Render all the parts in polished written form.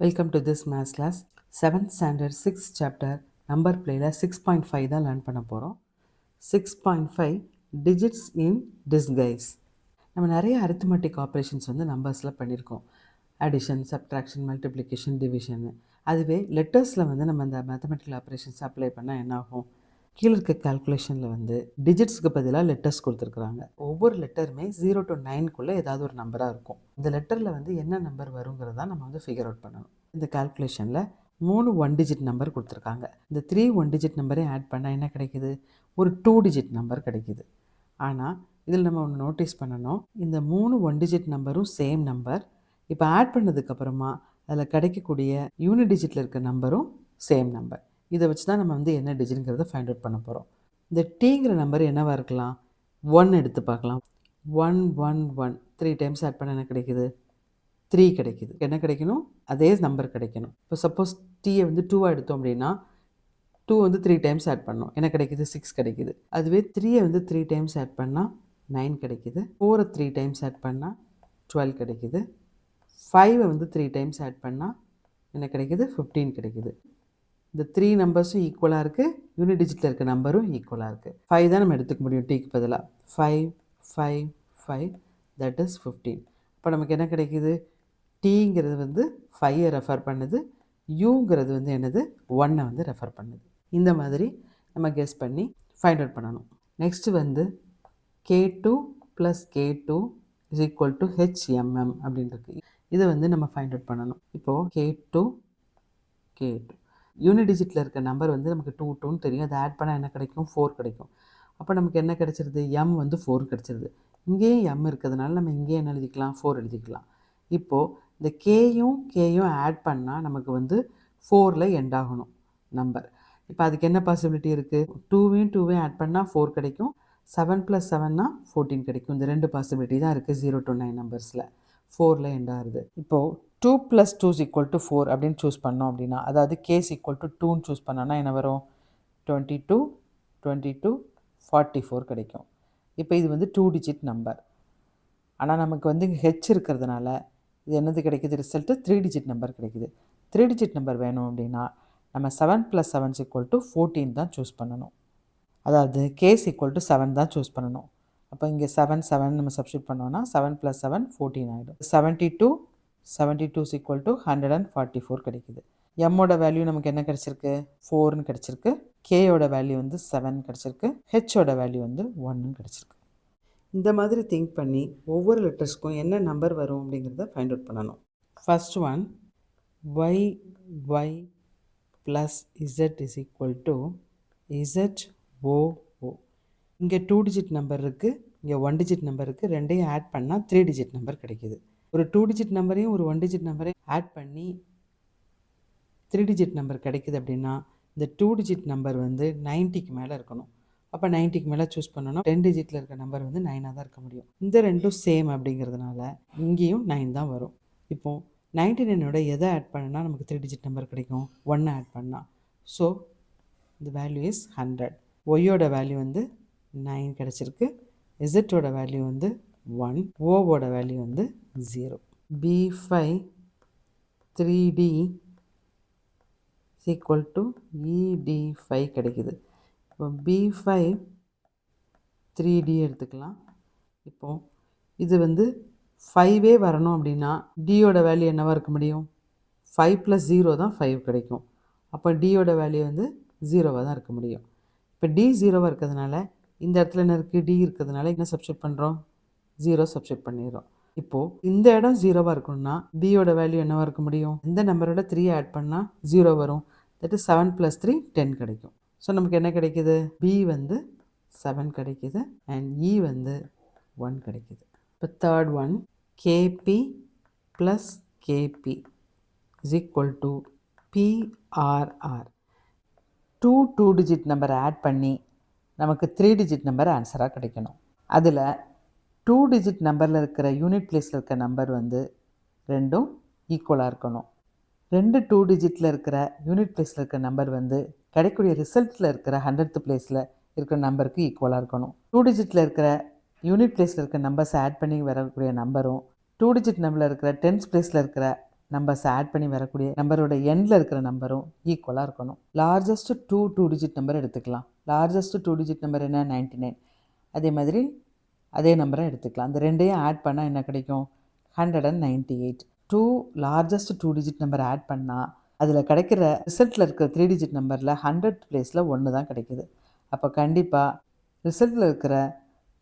Welcome to this maths class. 7th standard 6th chapter number பிளேயில் 6.5 தான் learn பண்ண போகிறோம். 6.5 டிஜிட்ஸ் இன் டிஸ்கைஸ். நம்ம நிறைய அரித்மெட்டிக் ஆப்ரேஷன்ஸ் நம்பர்ஸில் பண்ணியிருக்கோம். Addition, subtraction, multiplication, division. அதுவே லெட்டர்ஸில் நம்ம அந்த மேத்தமெட்டிக்கல் ஆப்ரேஷன்ஸ் அப்ளை பண்ணால் என்ன ஆகும்? கீழே இருக்க கால்குலேஷனில் டிஜிட்ஸ்க்கு பதிலாக லெட்டர்ஸ் கொடுத்துருக்குறாங்க. ஒவ்வொரு லெட்டருமே 0 to 9 ஏதாவது ஒரு நம்பராக இருக்கும். இந்த லெட்டரில் என்ன நம்பர் வருங்கிறதா நம்ம ஃபிகர் அவுட் பண்ணணும். இந்த கால்குலேஷனில் 3 1 டிஜிட் நம்பர் கொடுத்துருக்காங்க. இந்த 3 1 டிஜிட் நம்பரையும் ஆட் பண்ணால் என்ன கிடைக்குது? ஒரு 2 டிஜிட் நம்பர் கிடைக்குது. ஆனால் இதில் நம்ம ஒன்று நோட்டீஸ் பண்ணணும். இந்த 3 1 டிஜிட் நம்பரும் சேம் நம்பர். இப்போ ஆட் பண்ணதுக்கப்புறமா அதில் கிடைக்கக்கூடிய யூனிட் டிஜிட்டில் இருக்க நம்பரும் சேம் நம்பர். இதை வச்சு தான் நம்ம என்ன டிஜிட்ங்கிறத ஃபைண்ட் அவுட் பண்ண போகிறோம். இந்த டீங்கிற நம்பர் என்னவாக இருக்கலாம்? 1 எடுத்து பார்க்கலாம். 1 1 1 3 டைம்ஸ் ஆட் பண்ண என்ன கிடைக்குது? 3 கிடைக்குது. என்ன கிடைக்கணும்? அதே நம்பர் கிடைக்கணும். இப்போ சப்போஸ் டீயை 2 எடுத்தோம் அப்படின்னா 2 3 டைம்ஸ் ஆட் பண்ணோம். என்ன கிடைக்குது? 6 கிடைக்குது. அதுவே 3 3 டைம்ஸ் ஆட் பண்ணால் 9 கிடைக்குது. 4 3 டைம்ஸ் ஆட் பண்ணால் 12 கிடைக்குது. 5 3 டைம்ஸ் ஆட் பண்ணால் என்ன கிடைக்குது? 15 கிடைக்குது. இந்த 3 நம்பர்ஸும் ஈக்குவலாக இருக்குது. யூனிட் டிஜிட்டில் இருக்க நம்பரும் ஈக்குவலாக இருக்குது. 5 தான் நம்ம எடுத்துக்க முடியும் டீக்கு பதிலாக. 5 5 5 தட் இஸ் 15. இப்போ நமக்கு என்ன கிடைக்குது? டீங்கிறது 5 ரெஃபர் பண்ணுது. யூங்கிறது என்னது? 1 ரெஃபர் பண்ணுது. இந்த மாதிரி நம்ம கெஸ் பண்ணி ஃபைண்ட் அவுட் பண்ணணும். Next K2 + K2 is equal to HMM அப்படின்ட்டு. இதை நம்ம ஃபைண்ட் அவுட் பண்ணணும். இப்போது K2 யூனிட் டிஜிட்டில் இருக்க நம்பர் நமக்கு 2 2ன்னு தெரியும். அதை ஆட் பண்ணால் என்ன கிடைக்கும்? 4 கிடைக்கும். அப்போ நமக்கு என்ன கிடைச்சிருது? M 4 கிடைச்சிருது. இங்கேயும் M இருக்கிறதுனால நம்ம இங்கேயே என்ன எழுதிக்கலாம்? 4 எழுதிக்கலாம். இப்போது இந்த கேயும் ஆட் பண்ணால் நமக்கு 4ல் எண்ட் ஆகணும் நம்பர். இப்போ அதுக்கு என்ன பாசிபிலிட்டி இருக்குது? 2வையும் ஆட் பண்ணால் 4 கிடைக்கும். 7 + 7 14 கிடைக்கும். இந்த 2 பாசிபிலிட்டி தான் இருக்குது 0 to 9 நம்பர்ஸில். 4ல் எண்ட் ஆகுது. இப்போது 2 + 2 = 4 அப்படின்னு சூஸ் பண்ணோம் அப்படின்னா, அதாவது K = 2ன்னு சூஸ் பண்ணோன்னா என்ன வரும்? 22 22 44 கிடைக்கும். இப்போ இது 2 டிஜிட் நம்பர். ஆனால் நமக்கு ஹெச் இருக்கிறதுனால இது என்னது கிடைக்குது? ரிசல்ட்டு 3 டிஜிட் நம்பர் கிடைக்குது. 3 டிஜிட் நம்பர் வேணும் அப்படின்னா நம்ம 7 + 7 = 14 தான் சூஸ் பண்ணணும். அதாவது K = 7 தான் சூஸ் பண்ணணும். அப்போ இங்கே 7 7 நம்ம சப்ஸ்டியூட் பண்ணோன்னா 7 + 7 14 ஆகிடும். 72 = 144 கிடைக்குது. எம்மோட வேல்யூ நமக்கு என்ன கிடச்சிருக்கு? 4ன்னு கிடச்சிருக்கு. கேயோட வேல்யூ 7 கிடச்சிருக்கு. ஹெச்சோட வேல்யூ 1ன்னு கிடச்சிருக்கு. இந்த மாதிரி திங்க் பண்ணி ஒவ்வொரு லெட்டர்ஸ்க்கும் என்ன நம்பர் வரும் அப்படிங்கிறத ஃபைண்ட் அவுட் பண்ணணும். First one y + z = ZOO. இங்கே 2 டிஜிட் நம்பர் இருக்குது, இங்கே 1 டிஜிட் நம்பர் இருக்குது. ரெண்டையும் ஆட் பண்ணால் 3 டிஜிட் நம்பர் கிடைக்குது. ஒரு 2 டிஜிட் நம்பரையும் ஒரு 1 டிஜிட் நம்பரையும் ஆட் பண்ணி 3 டிஜிட் நம்பர் கிடைக்குது அப்படின்னா இந்த 2 டிஜிட் நம்பர் 90க்கு மேலே இருக்கணும். அப்போ 90க்கு மேலே சூஸ் பண்ணணும். 10 டிஜிட்டில் இருக்க நம்பர் 9ஆக தான் இருக்க முடியும். இந்த ரெண்டும் சேம் அப்படிங்கிறதுனால இங்கேயும் 9 தான் வரும். இப்போது 99ஓட எதை ஆட் பண்ணால் நமக்கு 3 டிஜிட் நம்பர் கிடைக்கும்? 1 ஆட் பண்ணால். ஸோ இந்த வேல்யூ இஸ் 100. ஒய்யோட வேல்யூ 9 கிடச்சிருக்கு. இசட்டோட value 1. ஓவோட value 0. B5 3D = ED5 கிடைக்குது. இப்போ B5 3D எடுத்துக்கலாம். இப்போது இது 5 வரணும் அப்படின்னா டியோட வேல்யூ என்னவாக இருக்க முடியும்? 5 + 0 தான் 5 கிடைக்கும். அப்போ டியோட வேல்யூ 0வாக தான் இருக்க முடியும். இப்போ டி 0வாக இருக்கிறதுனால இந்த இடத்துல என்ன இருக்குது? டி இருக்கிறதுனால என்ன சப்ஸ்டியூட் பண்ணுறோம்? 0 சப்ஸ்டியூட் பண்ணிடுறோம். இப்போது இந்த இடம் 0வாக இருக்கணும்னா பியோட வேல்யூ என்னவாக இருக்க முடியும்? இந்த நம்பரோட 3 ஆட் பண்ணால் 0 வரும். தட் இஸ் 7 + 3 10 கிடைக்கும். ஸோ நமக்கு என்ன கிடைக்குது? பி 7 கிடைக்குது அண்ட் இ 1 கிடைக்குது. இப்போ third one KP + KP = PRR. 2 digit நம்பரை ஆட் பண்ணி நமக்கு 3 டிஜிட் நம்பர் ஆன்சராக கிடைக்கணும். அதில் 2 டிஜிட் நம்பரில் இருக்கிற யூனிட் பிளேஸில் இருக்க நம்பர் ரெண்டும் ஈக்குவலாக இருக்கணும். 2 டிஜிட்டில் இருக்கிற யூனிட் பிளேஸில் இருக்கிற நம்பர் கிடைக்கக்கூடிய ரிசல்ட்டில் இருக்கிற 100th பிளேஸில் இருக்கிற நம்பருக்கு ஈக்குவலாக இருக்கணும். 2 டிஜிட்டில் இருக்கிற யூனிட் பிளேஸில் இருக்கிற நம்பர்ஸை ஆட் பண்ணி வரக்கூடிய நம்பரும் 2 டிஜிட் நம்பரில் இருக்கிற 10th பிளேஸில் இருக்கிற நம்பர்ஸ் ஆட் பண்ணி வரக்கூடிய நம்பரோட எண்டில் இருக்கிற நம்பரும் ஈக்குவலாக இருக்கணும். லார்ஜஸ்ட் டூ டிஜிட் நம்பர் எடுத்துக்கலாம். லார்ஜஸ்ட் 2 டிஜிட் நம்பர் என்ன? 99. அதே மாதிரி அதே நம்பரை எடுத்துக்கலாம். அந்த ரெண்டையும் ஆட் பண்ணால் என்ன கிடைக்கும்? 198. லார்ஜஸ்ட் 2 டிஜிட் நம்பர் ஆட் பண்ணால் அதில் கிடைக்கிற ரிசல்ட்டில் இருக்கிற 3 டிஜிட் நம்பரில் 100 பிளேஸில் 1 தான் கிடைக்குது. அப்போ கண்டிப்பாக ரிசல்ட்டில் இருக்கிற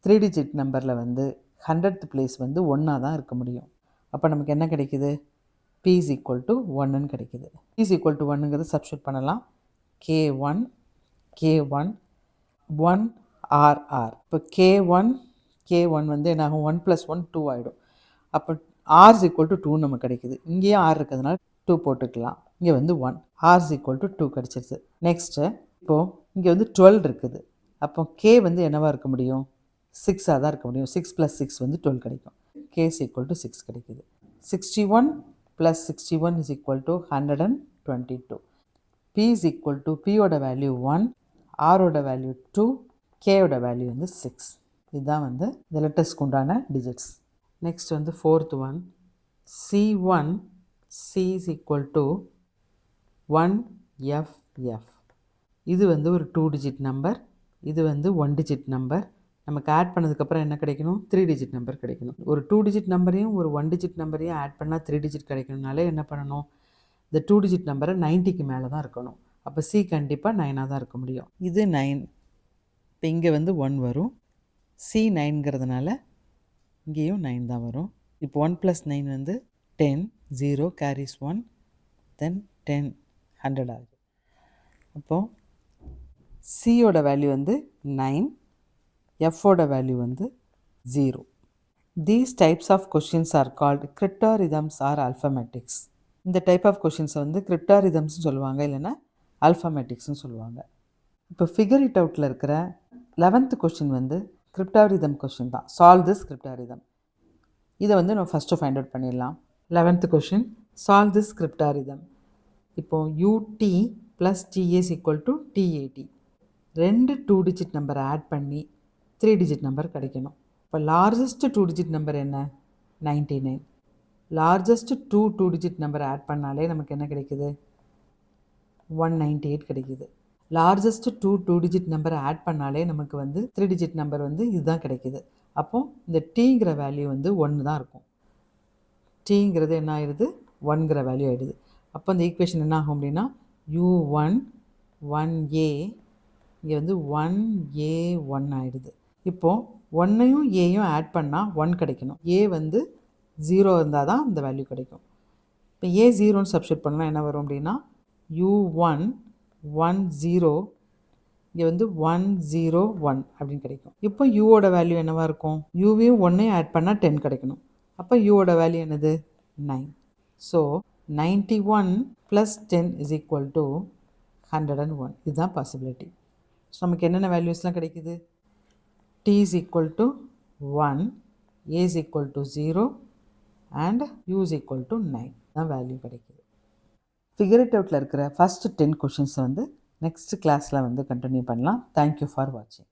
3 டிஜிட் நம்பரில் வந்து 100th பிளேஸ் வந்து 1ஆக தான் இருக்க முடியும். அப்போ நமக்கு என்ன கிடைக்குது? P is equal to 1ன்னு கிடைக்குது. P is equal to 1ங்கிறது சப்ஸ்டியூட் பண்ணலாம். K1 1 RR. இப்போ K1 வந்து என்ன ஆகும்? 1 + 1 2 ஆகிடும். அப்போ R is equal to 2 நமக்கு கிடைக்குது. இங்கேயும் R இருக்கிறதுனால 2 போட்டுக்கலாம். இங்கே வந்து 1. R is equal to 2 கிடைச்சிருச்சு. நெக்ஸ்ட்டு இப்போது இங்கே வந்து 12 இருக்குது. அப்போ K வந்து என்னவாக இருக்க முடியும்? 6ஆக தான் இருக்க முடியும். 6 + 6 வந்து 12 கிடைக்கும். K is equal to 6 கிடைக்குது. 61 + 61 is equal to 122. P is equal to P ஓட வேல்யூ 1, R ஓட வேல்யூ 2, K ஓட வேல்யூ வந்து 6. இதுதான் வந்து இந்த லெட்டர்ஸ்க்கு உண்டான டிஜிட்ஸ். நெக்ஸ்ட் வந்து 4th one, C1 C is equal to 1FF. இது வந்து ஒரு 2 டிஜிட் நம்பர், இது வந்து 1 டிஜிட் நம்பர். நமக்கு ஆட் பண்ணதுக்கப்புறம் என்ன கிடைக்கணும்? 3 டிஜிட் நம்பர் கிடைக்கணும். ஒரு 2 டிஜிட் நம்பரையும் ஒரு 1 டிஜிட் நம்பரையும் ஆட் பண்ணால் 3 டிஜிட் கிடைக்கணும்னாலே என்ன பண்ணணும்? இந்த 2 டிஜிட் நம்பரை 90க்கு மேலே தான் இருக்கணும். அப்போ C கண்டிப்பாக 9ஆக தான் இருக்க முடியும். இது 9. இப்போ இங்கே வந்து 1 வரும். C 9ங்கிறதுனால இங்கேயும் 9 தான் வரும். இப்போ 1 + 9 வந்து 10, 0 carries 1, then 10, 100 ஆகுது. அப்போது சியோட வேல்யூ வந்து 9, எஃபோட வேல்யூ வந்து 0. These types of questions are called cryptorhythms or alphabetics. இந்த டைப் ஆஃப் கொஷின்ஸை வந்து கிரிப்டாரிதம்ஸ்னு சொல்லுவாங்க, இல்லைன்னா ஆல்ஃபமேட்டிக்ஸ்னு சொல்லுவாங்க. இப்போ ஃபிகர் இட் அவுட்டில் இருக்கிற 11th கொஷின் வந்து கிரிப்டாரிதம் கொஷின் தான். Solve this cryptarithm. இதை வந்து நம்ம ஃபஸ்ட்டு ஃபைண்ட் அவுட் பண்ணிடலாம். 11th question, solve this கிரிப்டாரிதம். இப்போது UT + TA is equal to TAT. 2 2 digit நம்பரை ஆட் பண்ணி 3 டிஜிட் நம்பர் கிடைக்கணும். இப்போ லார்ஜஸ்ட் 2 டிஜிட் நம்பர் என்ன? 99. லார்ஜஸ்ட் 2 டிஜிட் நம்பரை ஆட் பண்ணாலே நமக்கு என்ன கிடைக்குது? 198 கிடைக்குது. லார்ஜஸ்ட் 2 டிஜிட் நம்பரை ஆட் பண்ணாலே நமக்கு வந்து 3 டிஜிட் நம்பர் வந்து இதுதான் கிடைக்குது. அப்போது இந்த Tங்கிற வேல்யூ வந்து 1 தான் இருக்கும். Tங்கிறது என்ன ஆயிடுது? 1ங்கிற வேல்யூ ஆகிடுது. அப்போ இந்த ஈக்குவேஷன் என்ன ஆகும் அப்படின்னா U1 1A, இங்கே வந்து 1A1 ஆகிடுது. இப்போது 1ஐயும் ஏயும் ஆட் பண்ணால் 1 கிடைக்கணும். A வந்து 0 இருந்தால் தான் இந்த வேல்யூ கிடைக்கும். இப்போ A 0ன்னு சப்ஸ்டியூட் பண்ணால் என்ன வரும் அப்படின்னா U1 10, இங்கே வந்து 101 அப்படின்னு கிடைக்கும். இப்போ யூவோட வேல்யூ என்னவாக இருக்கும்? யூவையும் 1ஐயும் ஆட் பண்ணால் 10 கிடைக்கணும். அப்போ யூவோட வேல்யூ என்னது? 9. So 91 + 10 is equal to 101. இதுதான் பாசிபிலிட்டி. ஸோ நமக்கு என்னென்ன வேல்யூஸ்லாம் கிடைக்குது? T is equal to 1, A is equal to 0 and U is equal to 9 தான் வேல்யூ கிடைக்குது. ஃபிகர் இட் அவுட்டில் இருக்கிற ஃபஸ்ட்டு 10 கொஷின்ஸை வந்து நெக்ஸ்ட் கிளாஸில் வந்து கண்டினியூ பண்ணலாம். தேங்க்யூ ஃபார் வாட்சிங்.